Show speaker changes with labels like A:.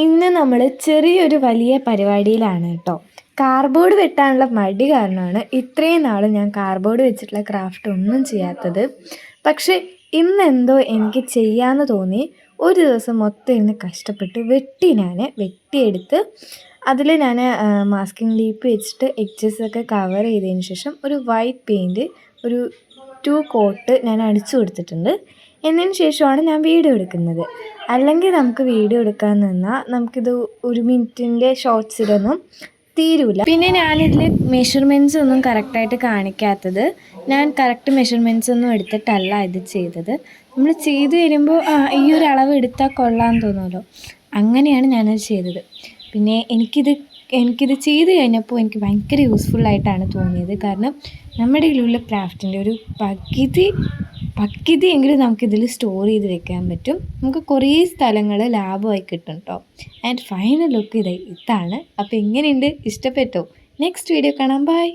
A: ഇന്ന് നമ്മൾ ചെറിയൊരു വലിയ പരിപാടിയിലാണ് കേട്ടോ. കാർഡ്ബോർഡ് വെട്ടാനുള്ള മടി കാരണമാണ് ഇത്രയും നാൾ ഞാൻ കാർഡ്ബോർഡ് വെച്ചിട്ടുള്ള ക്രാഫ്റ്റ് ഒന്നും ചെയ്യാത്തത്. പക്ഷേ ഇന്നെന്തോ എനിക്ക് ചെയ്യാമെന്ന് തോന്നി. ഒരു ദിവസം മൊത്തം ഇരുന്ന് കഷ്ടപ്പെട്ട് വെട്ടിയെടുത്ത് അതിൽ ഞാൻ മാസ്കിംഗ് ടേപ്പ് വെച്ചിട്ട് എഡ്ജസൊക്കെ കവർ ചെയ്തതിന് ശേഷം ഒരു വൈറ്റ് പെയിൻറ്റ് ഒരു 2 കോട്ട് ഞാൻ അടിച്ചു കൊടുത്തിട്ടുണ്ട്. എന്നതിന് ശേഷമാണ് ഞാൻ വീഡിയോ എടുക്കുന്നത്. അല്ലെങ്കിൽ നമുക്ക് വീഡിയോ എടുക്കാൻ നിന്നാൽ നമുക്കിത് 1 മിനിറ്റിൻ്റെ ഷോർട്സിലൊന്നും തീരില്ല. പിന്നെ ഞാനിതിൽ മെഷർമെൻറ്റ്സ് ഒന്നും കറക്റ്റായിട്ട് കാണിക്കാത്തത്, ഞാൻ കറക്റ്റ് മെഷർമെൻറ്റ്സ് ഒന്നും എടുത്തിട്ടല്ല ഇത് ചെയ്തത്. നമ്മൾ ചെയ്ത് വരുമ്പോൾ ഈ ഒരു അളവ് എടുത്താൽ കൊള്ളാമെന്ന് തോന്നുമല്ലോ, അങ്ങനെയാണ് ഞാനത് ചെയ്തത്. പിന്നെ എനിക്കിത് ചെയ്ത് കഴിഞ്ഞപ്പോൾ എനിക്ക് ഭയങ്കര യൂസ്ഫുള്ളായിട്ടാണ് തോന്നിയത്. കാരണം നമ്മുടെ കയ്യിലുള്ള ക്രാഫ്റ്റിൻ്റെ ഒരു പകുതിയെങ്കിലും നമുക്കിതിൽ സ്റ്റോർ ചെയ്ത് വെക്കാൻ പറ്റും. നമുക്ക് കുറേ സ്ഥലങ്ങൾ ലാഭമായി കിട്ടും കേട്ടോ. ആൻഡ് ഫൈനൽ ലുക്ക് ഇതാണ്. അപ്പോൾ എങ്ങനെയുണ്ട്, ഇഷ്ടപ്പെട്ടോ? നെക്സ്റ്റ് വീഡിയോ കാണാം. ബൈ.